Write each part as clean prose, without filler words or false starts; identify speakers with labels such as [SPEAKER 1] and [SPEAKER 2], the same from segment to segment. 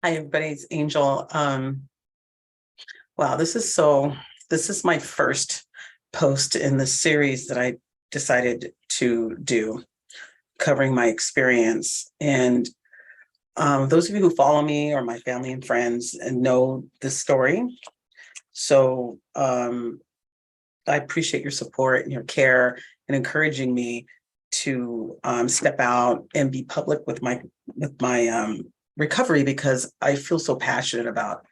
[SPEAKER 1] Hi, everybody. It's Angel. Wow, this is my first post in the series that I decided to do, covering my experience. And those of you who follow me or my family and friends and know this story. So I appreciate your support and your care and encouraging me to step out and be public with my recovery, because I feel so passionate about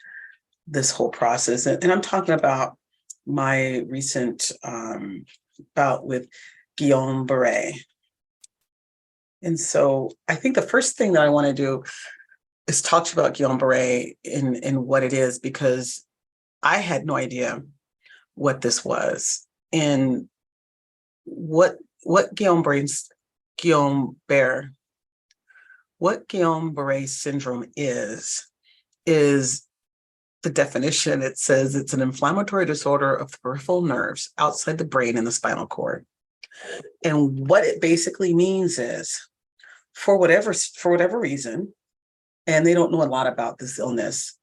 [SPEAKER 1] this whole process. And I'm talking about my recent bout with Guillain-Barré. And so I think the first thing that I want to do is talk to you about Guillain-Barré and what it is, because I had no idea what this was. And what Guillain-Barré what Guillain-Barré syndrome is the definition. It says it's an inflammatory disorder of the peripheral nerves outside the brain and the spinal cord. And what it basically means is, for whatever reason, and they don't know a lot about this illness,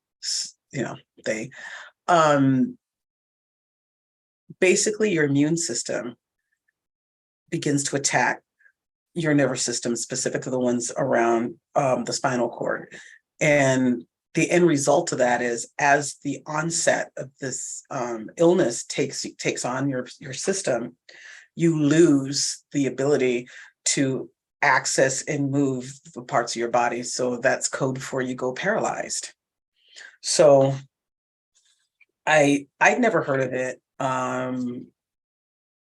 [SPEAKER 1] they basically your immune system begins to attack your nervous system, specifically the ones around the spinal cord. And the end result of that is, as the onset of this illness takes on your system, you lose the ability to access and move the parts of your body. So that's code for you go paralyzed. So I'd never heard of it.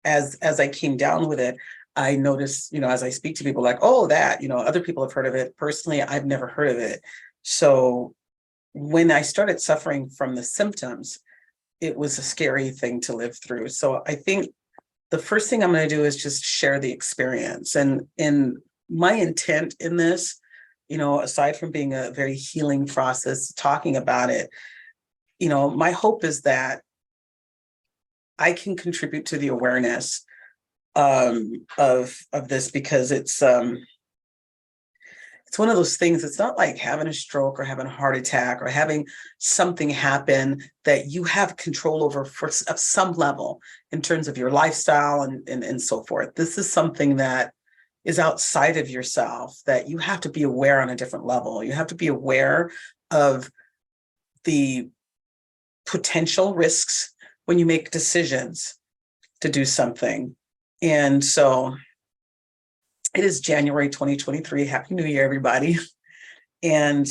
[SPEAKER 1] As I came down with it, I noticed, as I speak to people, like, oh, that, other people have heard of it. Personally, I've never heard of it. So when I started suffering from the symptoms, it was a scary thing to live through. So I think the first thing I'm going to do is just share the experience. And my intent in this, aside from being a very healing process, talking about it, my hope is that I can contribute to the awareness of this, because it's one of those things. It's not like having a stroke or having a heart attack or having something happen that you have control over for some level in terms of your lifestyle and so forth. This is something that is outside of yourself, that you have to be aware on a different level. You have to be aware of the potential risks when you make decisions to do something. And so it is January 2023. Happy New Year, everybody. And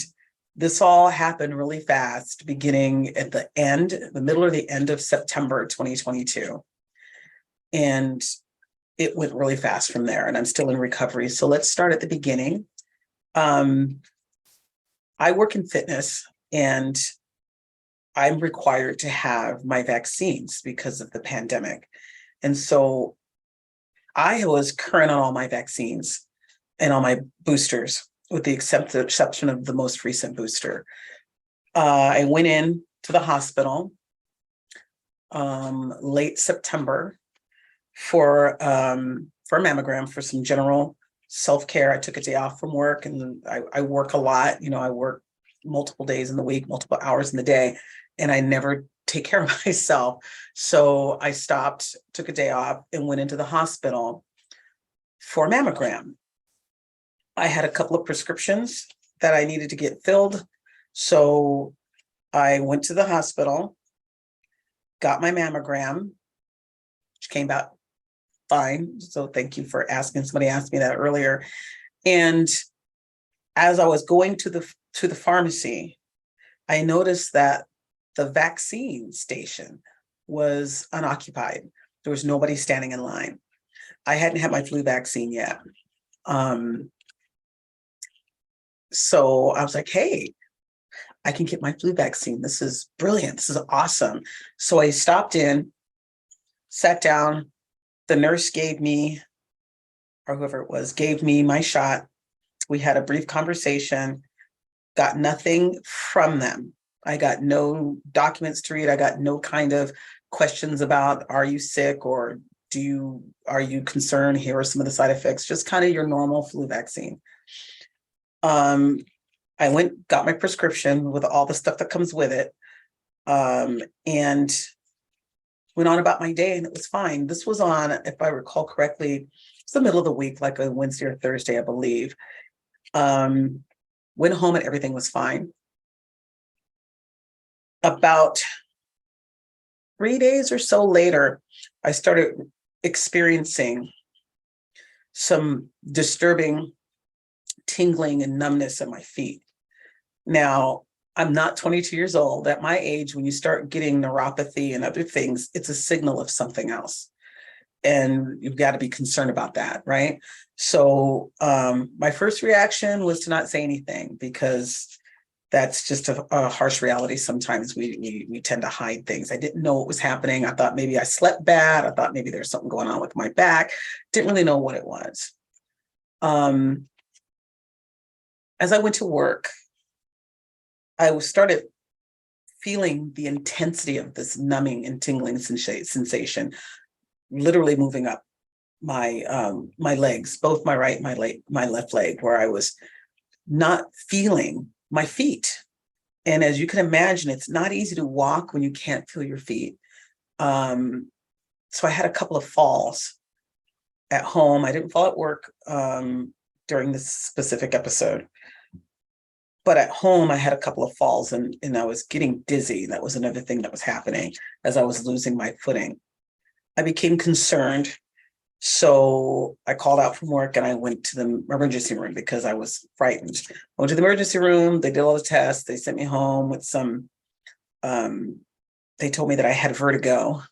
[SPEAKER 1] this all happened really fast, beginning at the middle or the end of September 2022. And it went really fast from there, and I'm still in recovery. So let's start at the beginning. I work in fitness, and I'm required to have my vaccines because of the pandemic. And so I was current on all my vaccines and all my boosters, with the exception of the most recent booster. I went in to the hospital late September for a mammogram, for some general self-care. I took a day off from work, and I work a lot. I work multiple days in the week, multiple hours in the day, and I never take care of myself. So I stopped, took a day off, and went into the hospital for a mammogram. I had a couple of prescriptions that I needed to get filled. So I went to the hospital, got my mammogram, which came out fine. So thank you for asking. Somebody asked me that earlier. And as I was going to the pharmacy, I noticed that the vaccine station was unoccupied. There was nobody standing in line. I hadn't had my flu vaccine yet. So I was like, hey, I can get my flu vaccine. This is brilliant. This is awesome. So I stopped in, sat down. The nurse gave me, or whoever it was, gave me my shot. We had a brief conversation, got nothing from them. I got no documents to read. I got no kind of questions about, are you sick, or are you concerned? Here are some of the side effects, just kind of your normal flu vaccine. I went, got my prescription with all the stuff that comes with it, and went on about my day, and it was fine. This was on, if I recall correctly, it's the middle of the week, like a Wednesday or Thursday, I believe. Went home and everything was fine. About 3 days or so later, I started experiencing some disturbing tingling and numbness in my feet. Now, I'm not 22 years old. At my age, when you start getting neuropathy and other things, it's a signal of something else. And you've got to be concerned about that, right? So my first reaction was to not say anything, because that's just a harsh reality. Sometimes we tend to hide things. I didn't know what was happening. I thought maybe I slept bad. I thought maybe there's something going on with my back. Didn't really know what it was. As I went to work, I started feeling the intensity of this numbing and tingling sensation, literally moving up my legs, both my right and my left leg, where I was not feeling my feet. And as you can imagine, it's not easy to walk when you can't feel your feet. So I had a couple of falls at home. I didn't fall at work during this specific episode. But at home, I had a couple of falls, and I was getting dizzy. That was another thing that was happening as I was losing my footing. I became concerned. So I called out from work and I went to the emergency room because I was frightened. I went to the emergency room. They did all the tests. They sent me home with some, they told me that I had vertigo,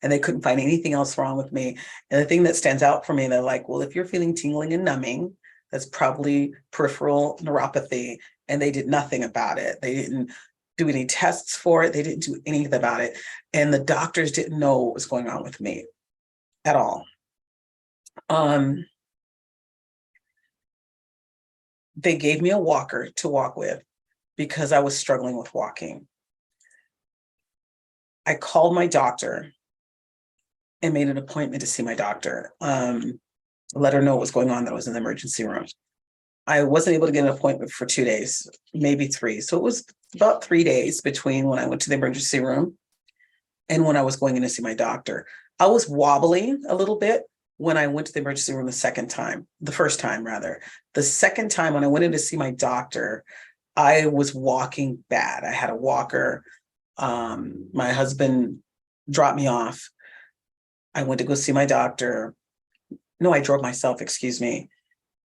[SPEAKER 1] and they couldn't find anything else wrong with me. And the thing that stands out for me, they're like, well, if you're feeling tingling and numbing, that's probably peripheral neuropathy. And they did nothing about it. They didn't do any tests for it. They didn't do anything about it. And the doctors didn't know what was going on with me at all. They gave me a walker to walk with because I was struggling with walking. I called my doctor and made an appointment to see my doctor. Let her know what was going on, that I was in the emergency room. I wasn't able to get an appointment for 2 days, maybe 3. So it was about 3 days between when I went to the emergency room and when I was going in to see my doctor. I was wobbling a little bit when I went to the emergency room the first time rather. The second time when I went in to see my doctor, I was walking bad. I had a walker. My husband dropped me off. I went to go see my doctor. No, I drove myself, excuse me.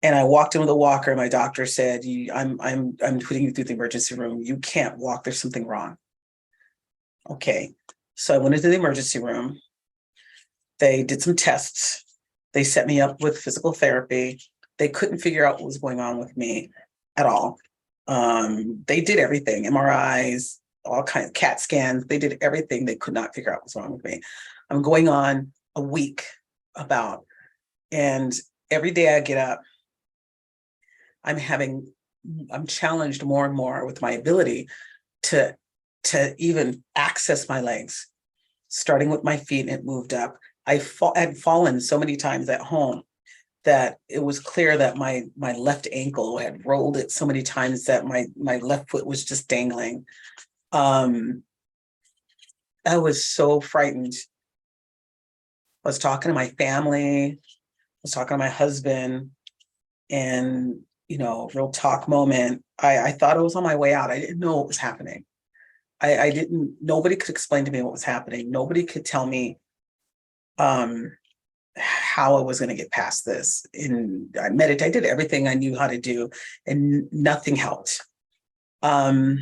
[SPEAKER 1] And I walked in with a walker. My doctor said, I'm putting you through the emergency room. You can't walk. There's something wrong. Okay. So I went into the emergency room. They did some tests. They set me up with physical therapy. They couldn't figure out what was going on with me at all. They did everything, MRIs, all kinds of CAT scans. They did everything. They could not figure out what's wrong with me. I'm going on a week about, and every day I get up, I'm challenged more and more with my ability to even access my legs, starting with my feet, and it moved up. I had fallen so many times at home that it was clear that my left ankle had rolled it so many times that my left foot was just dangling. I was so frightened. I was talking to my family, I was talking to my husband, and real talk moment. I thought I was on my way out. I didn't know what was happening. Nobody could explain to me what was happening. Nobody could tell me how I was going to get past this. And I did everything I knew how to do, and nothing helped. My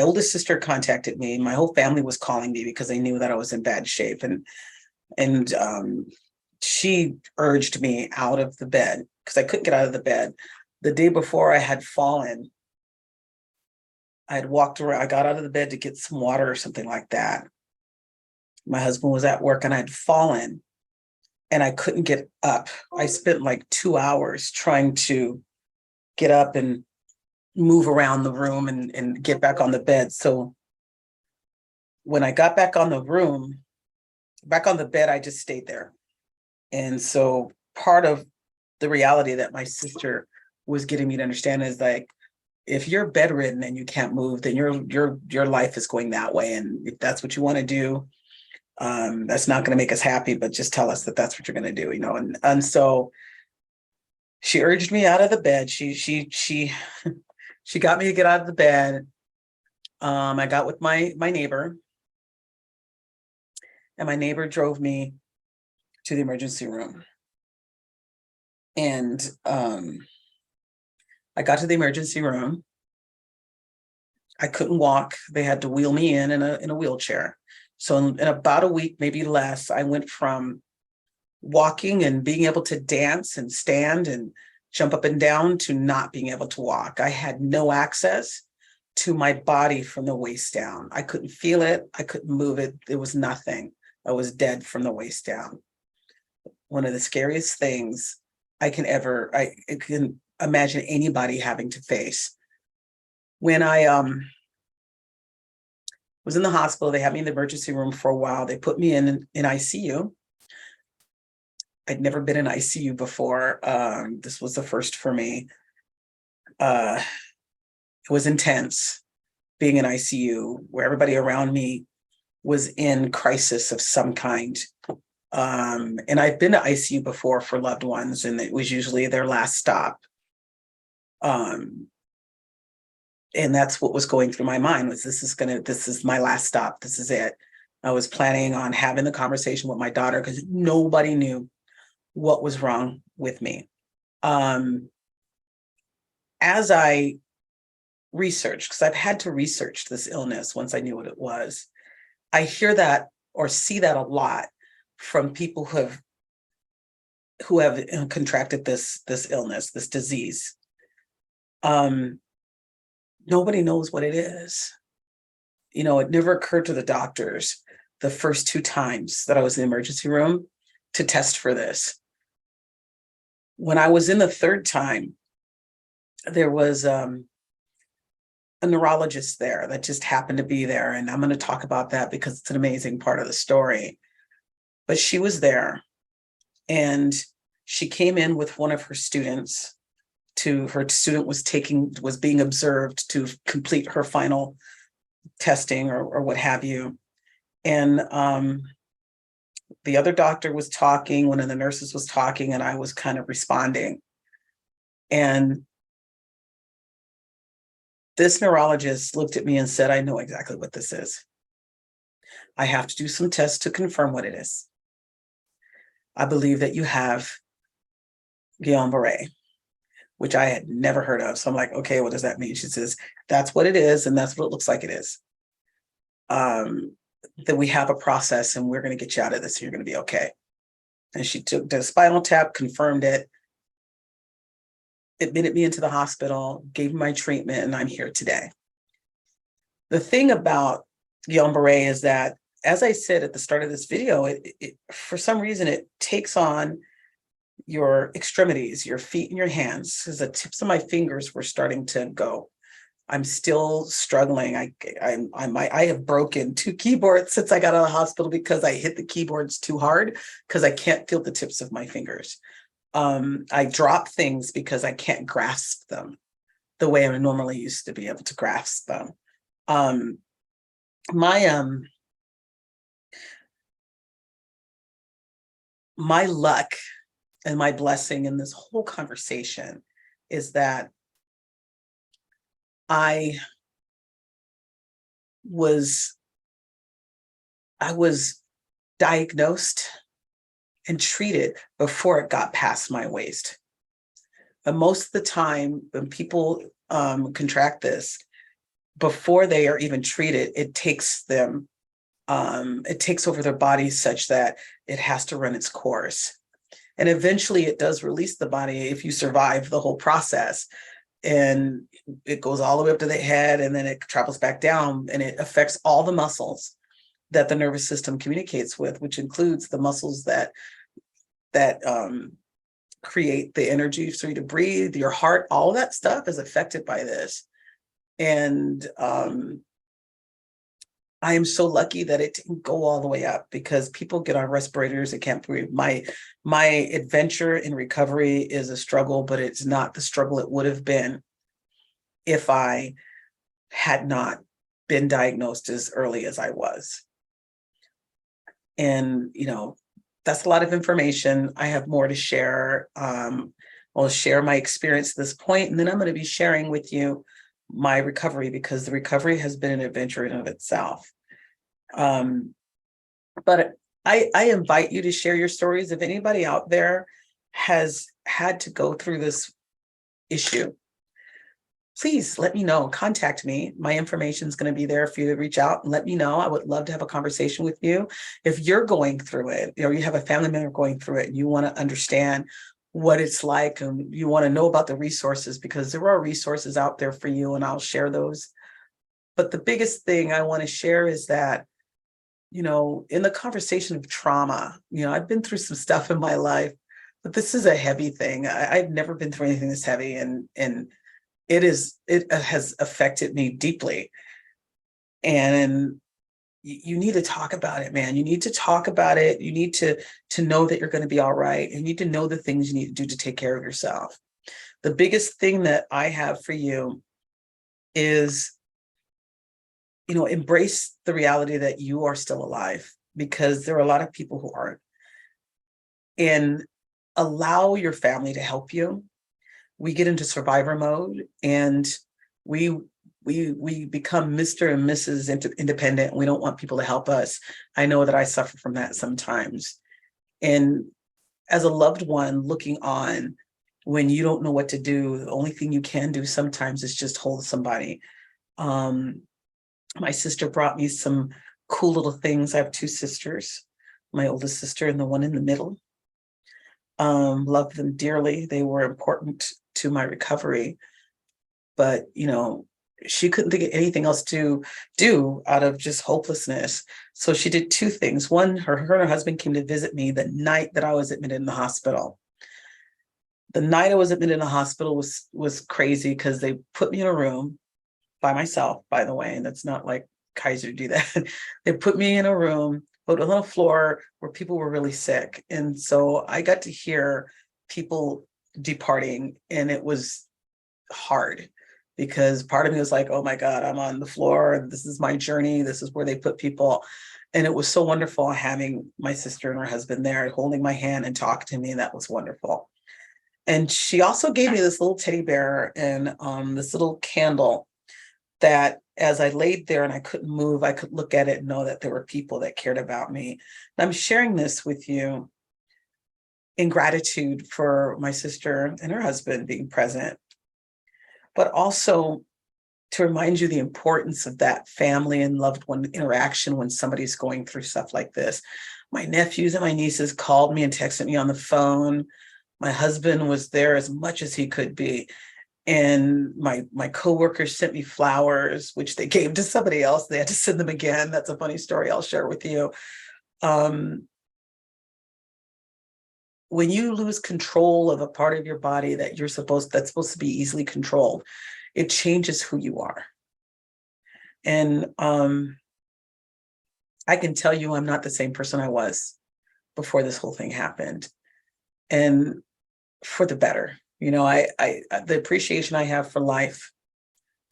[SPEAKER 1] oldest sister contacted me. My whole family was calling me because they knew that I was in bad shape, and she urged me out of the bed because I couldn't get out of the bed. The day before I had fallen, I had walked around. I got out of the bed to get some water or something like that. My husband was at work and I'd fallen and I couldn't get up. I spent like 2 hours trying to get up and move around the room and get back on the bed. So when I got back on the bed, I just stayed there. And so part of the reality that my sister was getting me to understand is like, if you're bedridden and you can't move, then your life is going that way. And if that's what you want to do, that's not going to make us happy, but just tell us that that's what you're going to do, and so she urged me out of the bed. She got me to get out of the bed. I got with my neighbor, and my neighbor drove me to the emergency room. And I got to the emergency room. I couldn't walk. They had to wheel me in a wheelchair. So in about a week, maybe less, I went from walking and being able to dance and stand and jump up and down to not being able to walk. I had no access to my body from the waist down. I couldn't feel it. I couldn't move it. It was nothing. I was dead from the waist down. One of the scariest things I can imagine anybody having to face. When I was in the hospital, they had me in the emergency room for a while. They put me in ICU. I'd never been in ICU before. This was the first for me. It was intense being in ICU, where everybody around me was in crisis of some kind. And I've been to ICU before for loved ones, and it was usually their last stop. And that's what was going through my mind was this is my last stop. This is it. I was planning on having the conversation with my daughter because nobody knew what was wrong with me. As I researched, because I've had to research this illness once I knew what it was, I hear that or see that a lot from people who have contracted this illness, this disease. Nobody knows what it is. It never occurred to the doctors the first 2 times that I was in the emergency room to test for this. When I was in the 3rd time, there was a neurologist there that just happened to be there. And I'm going to talk about that because it's an amazing part of the story. But she was there, and she came in with one of her students. Her student was being observed to complete her final testing or what have you. And the other doctor was talking, one of the nurses was talking, and I was kind of responding. And this neurologist looked at me and said, I know exactly what this is. I have to do some tests to confirm what it is. I believe that you have Guillain-Barré, which I had never heard of. So I'm like, okay, what does that mean? She says, that's what it is, and that's what it looks like it is. That we have a process, and we're going to get you out of this, and you're going to be okay. And she took the spinal tap, confirmed it, admitted me into the hospital, gave me my treatment, and I'm here today. The thing about Guillain-Barré is that, as I said at the start of this video, it for some reason, it takes on your extremities, your feet and your hands, because the tips of my fingers were starting to go. I'm still struggling. I have broken 2 keyboards since I got out of the hospital because I hit the keyboards too hard because I can't feel the tips of my fingers. I drop things because I can't grasp them the way I normally used to be able to grasp them. My luck and my blessing in this whole conversation is that I was diagnosed and treated before it got past my waist. And most of the time when people contract this, before they are even treated, it takes over their body such that it has to run its course. And eventually it does release the body if you survive the whole process. And it goes all the way up to the head, and then it travels back down, and it affects all the muscles that the nervous system communicates with, which includes the muscles that create the energy for you to breathe. Your heart, all of that stuff is affected by this. And I am so lucky that it didn't go all the way up, because people get on respirators and can't breathe. My adventure in recovery is a struggle, but it's not the struggle it would have been if I had not been diagnosed as early as I was. And, that's a lot of information. I have more to share. I'll share my experience at this point, and then I'm going to be sharing with you my recovery, because the recovery has been an adventure in and of itself. But I invite you to share your stories. If anybody out there has had to go through this issue, please let me know. Contact me. My information is going to be there for you to reach out and let me know. I would love to have a conversation with you. If you're going through it, or you have a family member going through it, and you want to understand what it's like, and you want to know about the resources, because there are resources out there for you, and I'll share those. But the biggest thing I want to share is that, in the conversation of trauma, I've been through some stuff in my life, but this is a heavy thing. I've never been through anything this heavy, and it has affected me deeply. And you need to talk about it, man. You need to talk about it. You need to know that you're going to be all right. You need to know the things you need to do to take care of yourself. The biggest thing that I have for you is, embrace the reality that you are still alive, because there are a lot of people who aren't. And allow your family to help you. We get into survivor mode, and we become Mr. and Mrs. Independent. We don't want people to help us. I know that I suffer from that sometimes. And as a loved one looking on, when you don't know what to do, the only thing you can do sometimes is just hold somebody. My sister brought me some cool little things. I have two sisters, my oldest sister and the one in the middle. Love them dearly. They were important to my recovery, but she couldn't think of anything else to do out of just hopelessness. So she did two things. One, her and her husband came to visit me the night that I was admitted in the hospital. The night I was admitted in the hospital was crazy, because they put me in a room by myself, by the way, and that's not like Kaiser do that. They put me in a room, put on a floor where people were really sick. And so I got to hear people departing, and it was hard, because part of me was like, oh my God, I'm on the floor. This is my journey. This is where they put people. And it was so wonderful having my sister and her husband there holding my hand and talking to me. And that was wonderful. And she also gave me this little teddy bear and this little candle that, as I laid there and I couldn't move, I could look at it and know that there were people that cared about me. And I'm sharing this with you in gratitude for my sister and her husband being present, but also to remind you the importance of that family and loved one interaction when somebody's going through stuff like this. My nephews and my nieces called me and texted me on the phone. My husband was there as much as he could be. And my coworkers sent me flowers, which they gave to somebody else. They had to send them again. That's a funny story I'll share with you. When you lose control of a part of your body that's supposed to be easily controlled, it changes who you are. And I can tell you, I'm not the same person I was before this whole thing happened, and for the better. I the appreciation I have for life,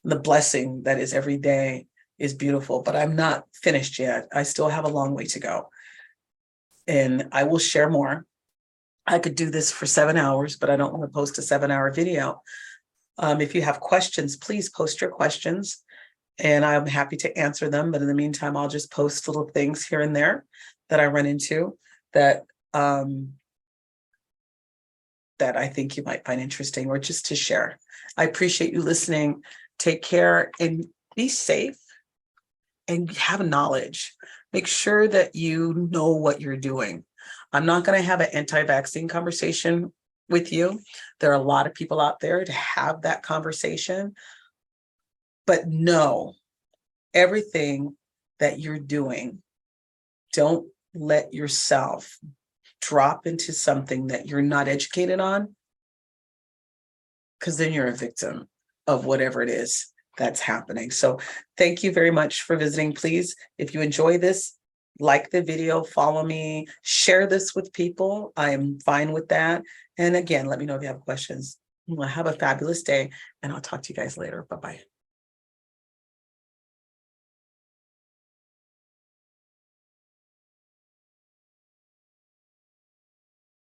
[SPEAKER 1] the blessing that is every day, is beautiful, but I'm not finished yet. I still have a long way to go, and I will share more. I could do this for 7 hours, but I don't want to post a 7-hour video. If you have questions, please post your questions, and I'm happy to answer them. But in the meantime, I'll just post little things here and there that I run into that that I think you might find interesting, or just to share. I appreciate you listening. Take care and be safe and have knowledge. Make sure that you know what you're doing. I'm not going to have an anti-vaccine conversation with you. There are a lot of people out there to have that conversation, but know everything that you're doing. Don't let yourself drop into something that you're not educated on, because then you're a victim of whatever it is that's happening. So thank you very much for visiting. Please, if you enjoy this, like the video, follow me, share this with people. I am fine with that. And again, let me know if you have questions. Well, have a fabulous day, and I'll talk to you guys later. Bye-bye.